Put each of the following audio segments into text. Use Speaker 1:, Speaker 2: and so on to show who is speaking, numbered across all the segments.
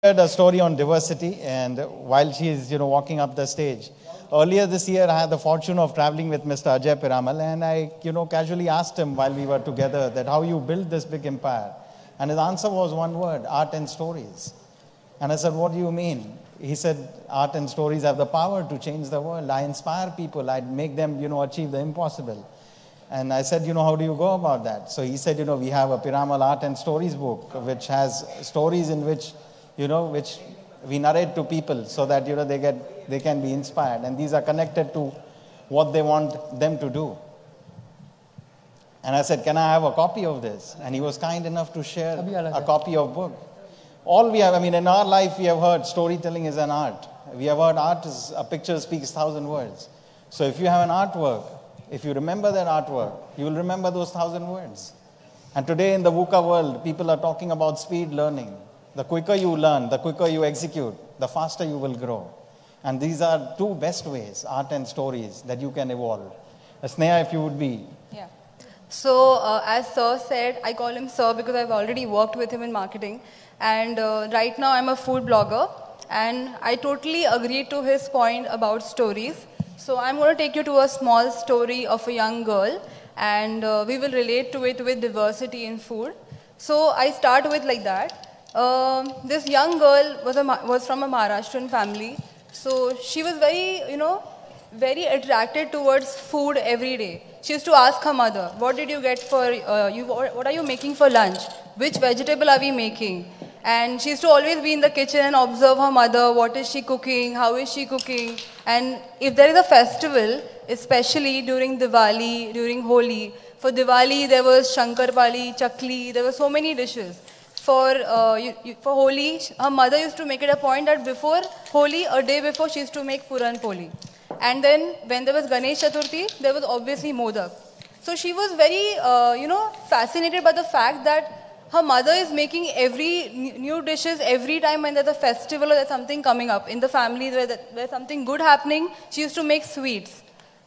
Speaker 1: A story on diversity, and while she is, walking up the stage. Earlier this year, I had the fortune of traveling with Mr. Ajay Piramal, and I, casually asked him while we were together that how you built this big empire. And his answer was one word: art and stories. And I said, what do you mean? He said, art and stories have the power to change the world. I inspire people. I make them, achieve the impossible. And I said, how do you go about that? So he said, we have a Piramal Art and Stories book, which has stories in which which we narrate to people so that, they can be inspired. And these are connected to what they want them to do. And I said, can I have a copy of this? And he was kind enough to share a copy of book. All we have, in our life, we have heard storytelling is an art. We have heard art is a picture speaks 1,000 words. So if you have an artwork, if you remember that artwork, you will remember those 1,000 words. And today in the VUCA world, people are talking about speed learning. The quicker you learn, the quicker you execute, the faster you will grow. And these are two best ways, art and stories, that you can evolve. Sneha, if you would be.
Speaker 2: Yeah. So, as Sir said, I call him Sir because I've already worked with him in marketing. And right now I'm a food blogger. And I totally agree to his point about stories. So I'm going to take you to a small story of a young girl. And we will relate to it with diversity in food. So I start with like that. This young girl was from a Maharashtrian family. So she was very, very attracted towards food every day. She used to ask her mother, what did you get for, what are you making for lunch? Which vegetable are we making? And she used to always be in the kitchen and observe her mother, what is she cooking, how is she cooking. And if there is a festival, especially during Diwali, during Holi, for Diwali there was Shankarpali, Chakli, there were so many dishes. For Holi, her mother used to make it a point that before Holi, a day before, she used to make Puran Poli. And then when there was Ganesh Chaturthi, there was obviously Modak. So she was very, fascinated by the fact that her mother is making every new dishes every time when there's a festival or there's something coming up. In the family where there's something good happening, she used to make sweets.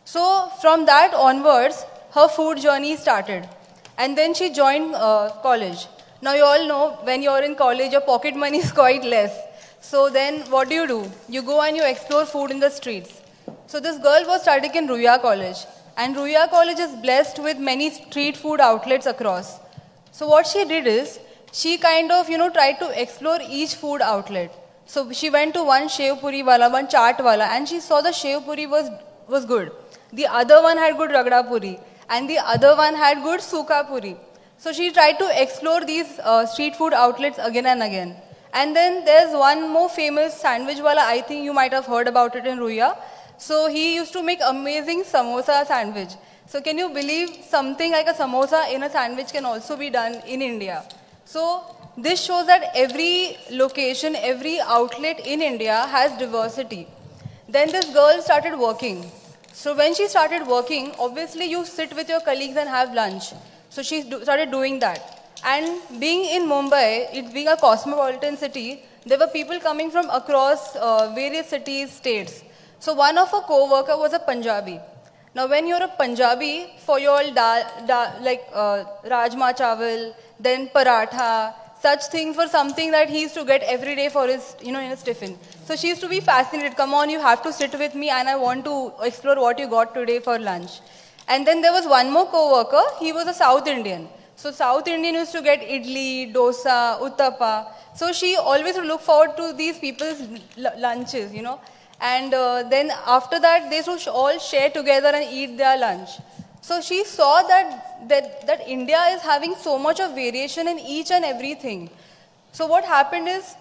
Speaker 2: So from that onwards, her food journey started. And then she joined college. Now you all know when you're in college, your pocket money is quite less. So then what do? You go and you explore food in the streets. So this girl was studying in Ruya College. And Ruya College is blessed with many street food outlets across. So what she did is, she kind of, tried to explore each food outlet. So she went to one Shev Puri wala, one chaat wala, and she saw the Shev Puri was good. The other one had good Ragda Puri. And the other one had good Suka Puri. So she tried to explore these street food outlets again and again. And then there's one more famous sandwich wala, I think you might have heard about it in Ruya. So he used to make amazing samosa sandwich. So can you believe something like a samosa in a sandwich can also be done in India? So this shows that every location, every outlet in India has diversity. Then this girl started working. So when she started working, obviously you sit with your colleagues and have lunch. So she started doing that. And being in Mumbai, it being a cosmopolitan city, there were people coming from across various cities, states. So one of her co-worker was a Punjabi. Now when you're a Punjabi, for your rajma chawal, then paratha, such things were something that he used to get every day for his, in his tiffin. So she used to be fascinated. Come on, you have to sit with me and I want to explore what you got today for lunch. And then there was one more co-worker. He was a South Indian. So South Indian used to get idli, dosa, uttapa. So she always would look forward to these people's lunches, And then after that, they should all share together and eat their lunch. So she saw that India is having so much of variation in each and everything. So what happened is,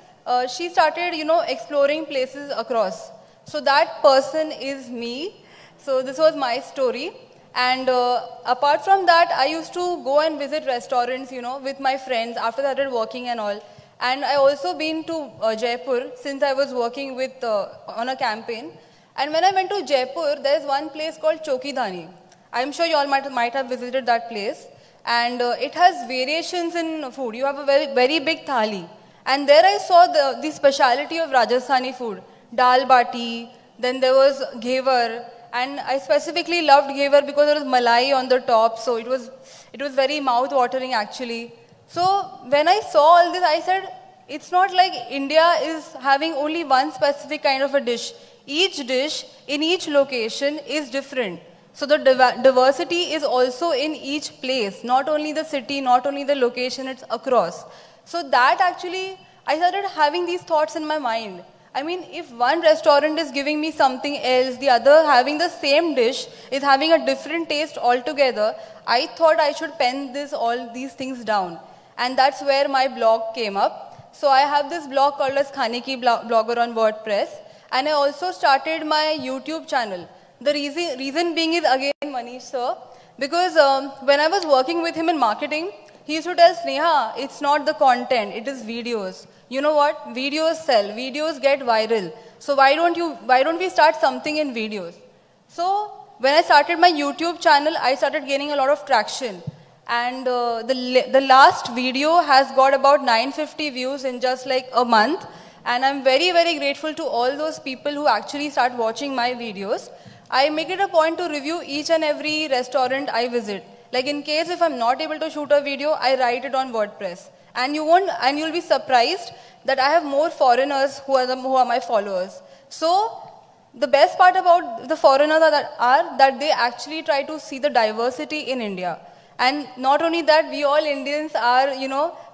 Speaker 2: she started, exploring places across. So that person is me. So this was my story. And apart from that, I used to go and visit restaurants, with my friends after I started working and all. And I also been to Jaipur since I was working with on a campaign. And when I went to Jaipur, there's one place called Chokidhani. I'm sure you all might have visited that place. And it has variations in food. You have a very, very big thali. And there I saw the speciality of Rajasthani food. Dal bati, then there was ghevar. And I specifically loved ghevar because there was malai on the top. So it was very mouth-watering actually. So when I saw all this, I said, it's not like India is having only one specific kind of a dish. Each dish in each location is different. So the diversity is also in each place, not only the city, not only the location, it's across. So that actually, I started having these thoughts in my mind. I mean, if one restaurant is giving me something else, the other having the same dish is having a different taste altogether, I thought I should pen all these things down. And that's where my blog came up. So I have this blog called as KhaneKiBlogger on WordPress. And I also started my YouTube channel. The reason being is again Manish sir, because when I was working with him in marketing, he used to tell Sneha, it's not the content, it is videos. You know what? Videos sell, videos get viral. So why don't we start something in videos? So when I started my YouTube channel, I started gaining a lot of traction. And the last video has got about 950 views in just like a month. And I'm very, very grateful to all those people who actually start watching my videos. I make it a point to review each and every restaurant I visit. Like in case if I'm not able to shoot a video, I write it on WordPress. And you'll be surprised that I have more foreigners who are my followers. So the best part about the foreigners are that they actually try to see the diversity in India. And not only that, we all Indians are,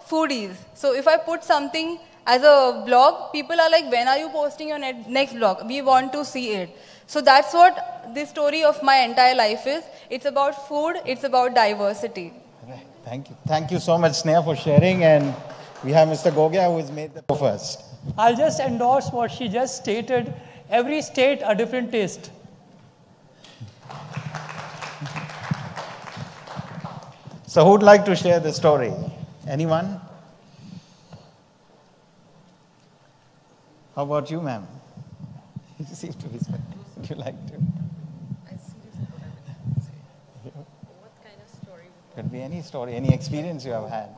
Speaker 2: foodies. So if I put something as a blog, people are like, when are you posting your next blog? We want to see it. So that's what the story of my entire life is. It's about food, it's about diversity.
Speaker 1: Right. Thank you. Thank you so much, Sneha, for sharing. And we have Mr. Gogia, who has made the go first.
Speaker 3: I'll just endorse what she just stated. Every state, a different taste.
Speaker 1: So who would like to share the story? Anyone? How about you, ma'am? You seem to be smiling. Would you like to?
Speaker 4: What kind of story?
Speaker 1: Could be any story, any experience you have had.